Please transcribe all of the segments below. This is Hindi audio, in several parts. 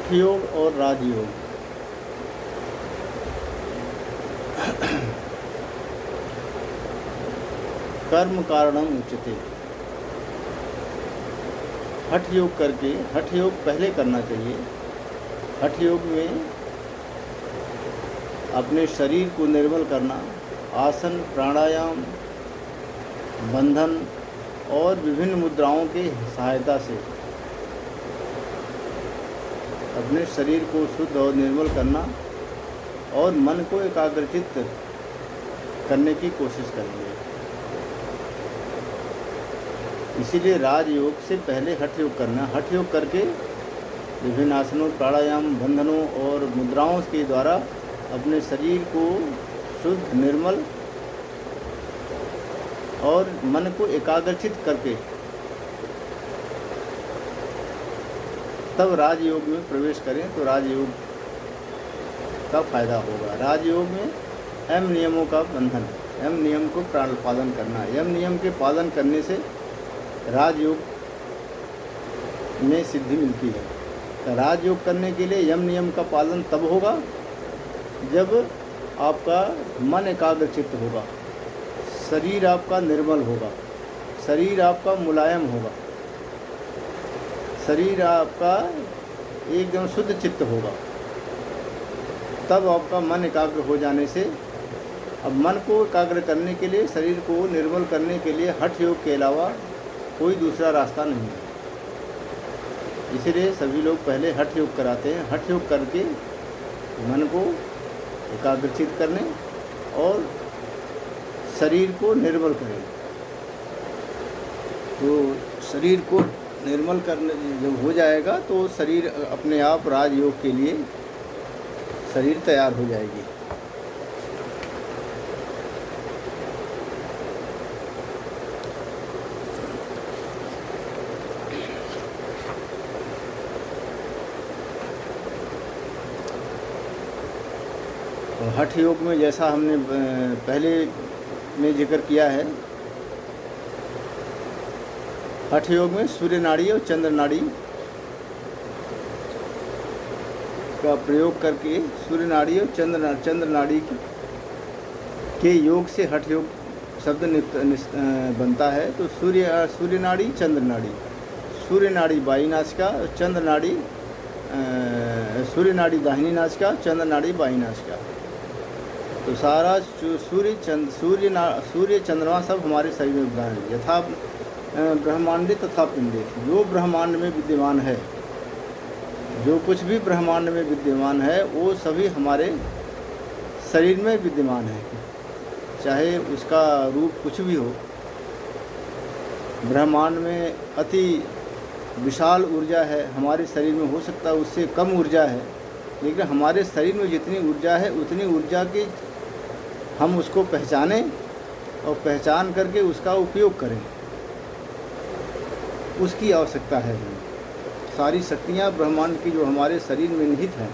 हठ योग और राजयोग। कर्म कारणम उच्यते। हठ योग करके, हठ योग पहले करना चाहिए। हठ योग में अपने शरीर को निर्मल करना, आसन, प्राणायाम, बंधन और विभिन्न मुद्राओं की सहायता से अपने शरीर को शुद्ध और निर्मल करना और मन को एकाग्रचित्त करने की कोशिश करेंगे। इसीलिए राजयोग से पहले हठ योग करना। हठ योग करके विभिन्न आसनों, प्राणायाम, बंधनों और मुद्राओं के द्वारा अपने शरीर को शुद्ध, निर्मल और मन को एकाग्रचित करके तब राजयोग में प्रवेश करें तो राजयोग का फायदा होगा। राजयोग में यम नियमों का बंधन है। यम नियम को पालन करना है। यम नियम के पालन करने से राजयोग में सिद्धि मिलती है। तो राजयोग करने के लिए यम नियम का पालन तब होगा जब आपका मन एकाग्रचित्त होगा, शरीर आपका निर्मल होगा, शरीर आपका मुलायम होगा, शरीर आपका एकदम शुद्ध चित्त होगा। तब आपका मन एकाग्र हो जाने से, अब मन को एकाग्र करने के लिए, शरीर को निर्मल करने के लिए हठ योग के अलावा कोई दूसरा रास्ता नहीं है। इसीलिए सभी लोग पहले हठ योग कराते हैं। हठ योग करके मन को एकाग्रचित करने और शरीर को निर्मल करें। तो शरीर को निर्मल करने जब हो जाएगा तो शरीर अपने आप राजयोग के लिए शरीर तैयार हो जाएगी। और हठ योग में जैसा हमने पहले में जिक्र किया है, हठ योग में सूर्य नाड़ी और चंद्र नाड़ी का प्रयोग करके सूर्य नाड़ी और चंद्र नाड़ी के योग से हठ योग शब्द बनता है। तो सूर्य नाड़ी, चंद्र नाड़ी, सूर्य नाड़ी बाई नासिका, चंद्र नाड़ी, सूर्य नाड़ी दाहिनी नासिका, चंद्र नाड़ी बाई नासिका। तो सारा सूर्य चंद्रमा सब हमारे शरीर में विद्यमान है। यथा ब्रह्मांडे तथा पिंडे, जो ब्रह्मांड में विद्यमान है, जो कुछ भी ब्रह्मांड में विद्यमान है वो सभी हमारे शरीर में विद्यमान है। चाहे उसका रूप कुछ भी हो। ब्रह्मांड में अति विशाल ऊर्जा है, हमारे शरीर में हो सकता है उससे कम ऊर्जा है, लेकिन हमारे शरीर में जितनी ऊर्जा है उतनी ऊर्जा की हम उसको पहचानें और पहचान करके उसका उपयोग करें, उसकी आवश्यकता है। सारी शक्तियाँ ब्रह्मांड की जो हमारे शरीर में निहित हैं,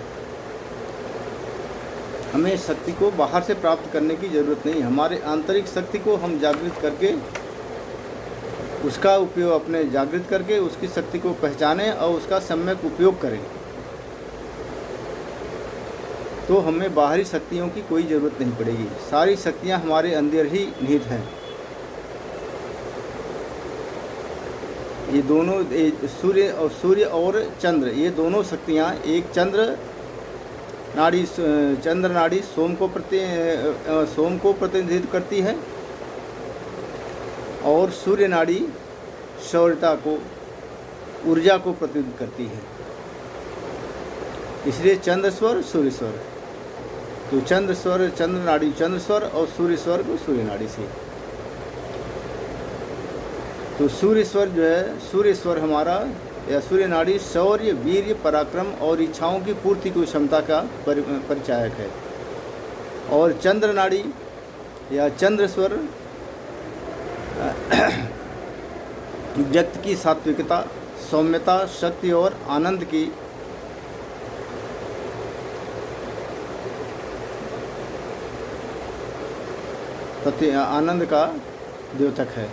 हमें शक्ति को बाहर से प्राप्त करने की ज़रूरत नहीं। हमारे आंतरिक शक्ति को हम जागृत करके उसका उपयोग, अपने जागृत करके उसकी शक्ति को पहचानें और उसका सम्यक उपयोग करें, तो हमें बाहरी शक्तियों की कोई ज़रूरत नहीं पड़ेगी। सारी शक्तियाँ हमारे अंदर ही निहित हैं। ये दोनों सूर्य और चंद्र, ये दोनों शक्तियाँ, एक चंद्र नाड़ी सोम को प्रतिनिधित्व करती है और सूर्य नाड़ी शौर्यता को, ऊर्जा को प्रतिनिधित्व करती है। इसलिए चंद्र स्वर, सूर्य स्वर। तो चंद्र स्वर, चंद्र नाड़ी चंद्र स्वर और सूर्य स्वर को सूर्य नाड़ी से। तो सूर्य स्वर जो है, सूर्य स्वर हमारा या सूर्य नाड़ी शौर्य, वीर्य, पराक्रम और इच्छाओं की पूर्ति की क्षमता का परिचायक है। और चंद्र नाड़ी या चंद्र स्वर व्यक्ति की सात्विकता, सौम्यता, शक्ति और आनंद की आनंद का द्योतक है।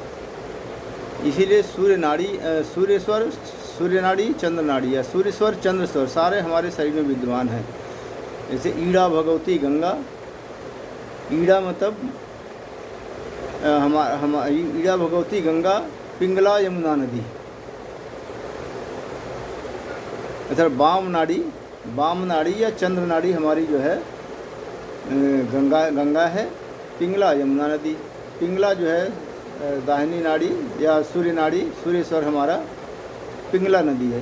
इसीलिए सूर्य नाड़ी, सूर्य स्वर सूर्य नाड़ी, चंद्र नाड़ी या सूर्य स्वर, चंद्र स्वर सारे हमारे शरीर में विद्यमान हैं। जैसे ईड़ा भगवती गंगा, ईड़ा मतलब ईड़ा भगवती गंगा, पिंगला यमुना नदी। अच्छा, वाम नाड़ी या चंद्र नाड़ी हमारी जो है गंगा है, पिंगला यमुना नदी। पिंगला जो है दाहिनी नाड़ी या सूर्य नाड़ी, सूर्य स्वर हमारा पिंगला नदी है।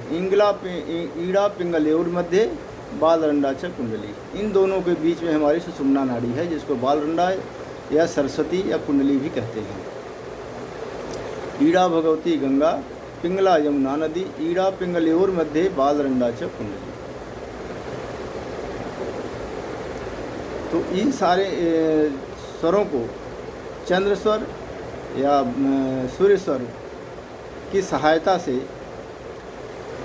ईड़ा पिंगलयोर मध्य बालरंडा च कुंडली, इन दोनों के बीच में हमारी सुषुम्ना नाड़ी है, जिसको बालरंडा या सरस्वती या कुंडली भी कहते हैं। ईड़ा भगवती गंगा, पिंगला यमुना नदी, ईड़ा पिंगलयोर मध्य बालरंडा च कुंडली। तो इन सारे स्वरों को चंद्र स्वर या सूर्य स्वर की सहायता से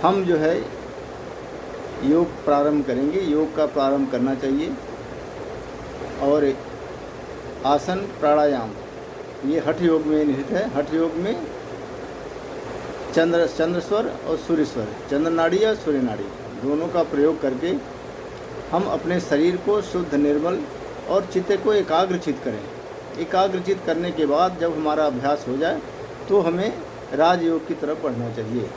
हम जो है योग प्रारंभ करेंगे। योग का प्रारंभ करना चाहिए। और आसन प्राणायाम ये हठ योग में निहित है। हठ योग में चंद्र स्वर और सूर्य स्वर, चंद्र नाड़ी या सूर्य नाड़ी दोनों का प्रयोग करके हम अपने शरीर को शुद्ध, निर्मल और चित्त को एकाग्रचित करें। एकाग्रचित करने के बाद जब हमारा अभ्यास हो जाए तो हमें राजयोग की तरफ बढ़ना चाहिए।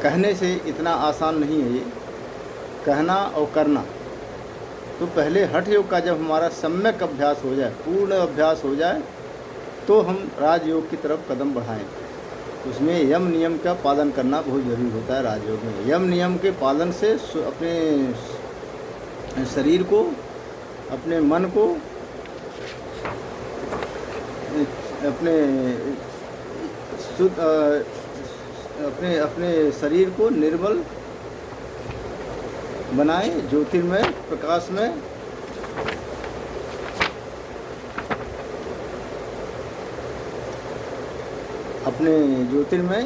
कहने से इतना आसान नहीं है ये, कहना और करना। तो पहले हठ योग का जब हमारा सम्यक अभ्यास हो जाए, पूर्ण अभ्यास हो जाए, तो हम राजयोग की तरफ कदम बढ़ाएं। उसमें यम नियम का पालन करना बहुत ज़रूरी होता है। राजयोग में यम नियम के पालन से अपने शरीर को, अपने मन को, अपने शरीर को निर्मल बनाए, ज्योतिर्मय प्रकाश में अपने ज्योतिर्मय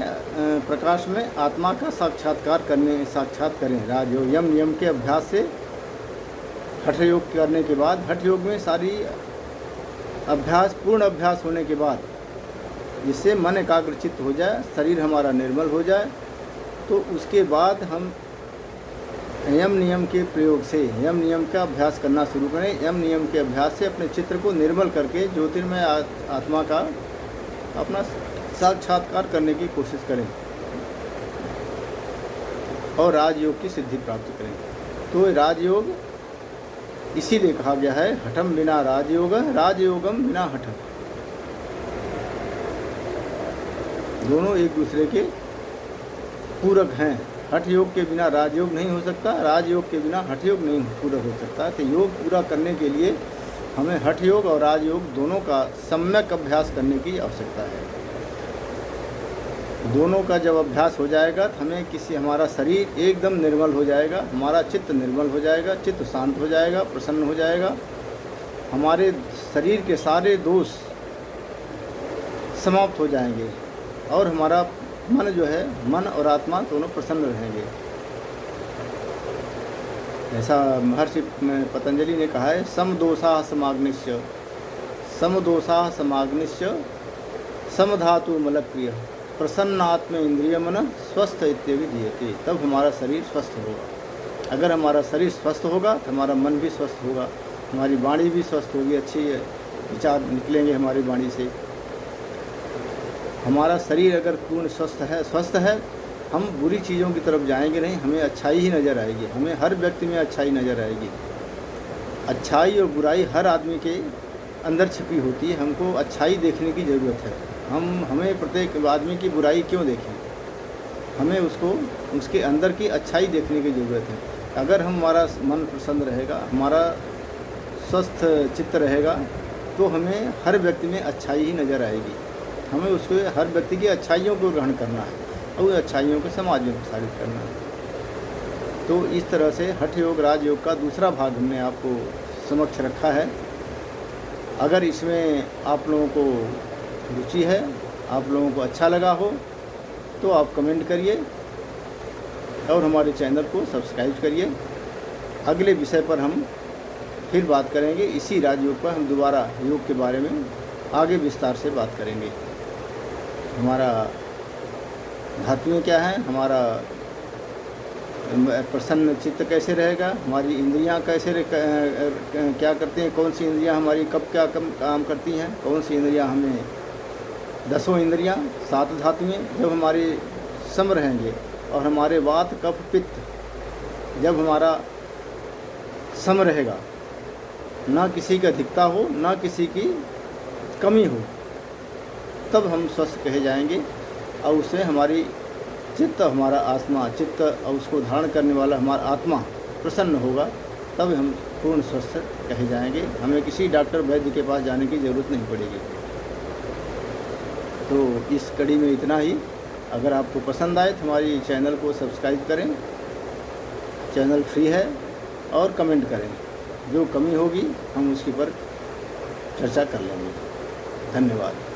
प्रकाश में आत्मा का साक्षात्कार करें। राजयोग यम नियम के अभ्यास से हठ योग करने के बाद, हठ योग में सारी पूर्ण अभ्यास होने के बाद, जिससे मन एकाग्रचित्त हो जाए, शरीर हमारा निर्मल हो जाए, तो उसके बाद हम यम नियम के प्रयोग से यम नियम का अभ्यास करना शुरू करें। यम नियम के अभ्यास से अपने चित्र को निर्मल करके ज्योतिर्मय आत्मा का अपना साक्षात्कार करने की कोशिश करें और राजयोग की सिद्धि प्राप्त करें। तो राजयोग इसीलिए कहा गया है, हठम बिना राजयोग, राजयोगम बिना हठ। दोनों एक दूसरे के पूरक हैं। हठ योग के बिना राजयोग नहीं हो सकता, राजयोग के बिना हठ योग नहीं पूरा हो सकता। तो योग पूरा करने के लिए हमें हठ योग और राजयोग दोनों का सम्यक अभ्यास करने की आवश्यकता है। दोनों का जब अभ्यास हो जाएगा तो हमारा शरीर एकदम निर्मल हो जाएगा, हमारा चित्त निर्मल हो जाएगा, चित्त शांत हो जाएगा, प्रसन्न हो जाएगा, हमारे शरीर के सारे दोष समाप्त हो जाएंगे और हमारा मन जो है, मन और आत्मा दोनों प्रसन्न रहेंगे। ऐसा महर्षि पतंजलि ने कहा है, समदोषा समाग्निश्च समधातु मलक्रिय प्रसन्नात्म इंद्रिय मन स्वस्थ इत्यादि दीयते। तब हमारा शरीर स्वस्थ होगा। अगर हमारा शरीर स्वस्थ होगा तो हमारा मन भी स्वस्थ होगा, हमारी वाणी भी स्वस्थ होगी, अच्छे विचार निकलेंगे हमारी वाणी से। हमारा शरीर अगर पूर्ण स्वस्थ है, हम बुरी चीज़ों की तरफ जाएंगे नहीं, हमें अच्छाई ही नज़र आएगी, हमें हर व्यक्ति में अच्छाई नज़र आएगी। अच्छाई और बुराई हर आदमी के अंदर छिपी होती है, हमको अच्छाई देखने की ज़रूरत है। हमें प्रत्येक आदमी की बुराई क्यों देखें, हमें उसके अंदर की अच्छाई देखने की ज़रूरत है। अगर हमारा मन प्रसन्न रहेगा, हमारा स्वस्थ चित्त रहेगा, तो हमें हर व्यक्ति में अच्छाई ही नज़र आएगी। हमें हर व्यक्ति की अच्छाइयों को ग्रहण करना है और अच्छाइयों को समाज में प्रसारित करना है। तो इस तरह से हठ योग राजयोग का दूसरा भाग हमने आपको समक्ष रखा है। अगर इसमें आप लोगों को रुचि है, आप लोगों को अच्छा लगा हो, तो आप कमेंट करिए और हमारे चैनल को सब्सक्राइब करिए। अगले विषय पर हम फिर बात करेंगे। इसी राजयोग पर हम दोबारा योग के बारे में आगे विस्तार से बात करेंगे। हमारा धातुएं क्या हैं, हमारा प्रसन्न चित्त कैसे रहेगा, हमारी इंद्रियां कैसे क्या करती हैं, कौन सी इंद्रियां हमारी कब क्या काम करती हैं, कौन सी इंद्रियां हमें, 10 इंद्रियां 7 धातुएं जब हमारी सम रहेंगे, और हमारे वात कफ पित्त जब हमारा सम रहेगा, ना किसी की अधिकता हो ना किसी की कमी हो, तब हम स्वस्थ कहे जाएंगे। और उससे हमारी चित्त, हमारा आत्मा चित्त और उसको धारण करने वाला हमारा आत्मा प्रसन्न होगा, तब हम पूर्ण स्वस्थ कहे जाएंगे। हमें किसी डॉक्टर वैद्य के पास जाने की ज़रूरत नहीं पड़ेगी। तो इस कड़ी में इतना ही। अगर आपको पसंद आए तो हमारी चैनल को सब्सक्राइब करें, चैनल फ्री है, और कमेंट करें। जो कमी होगी हम उसके पर चर्चा कर लेंगे। धन्यवाद।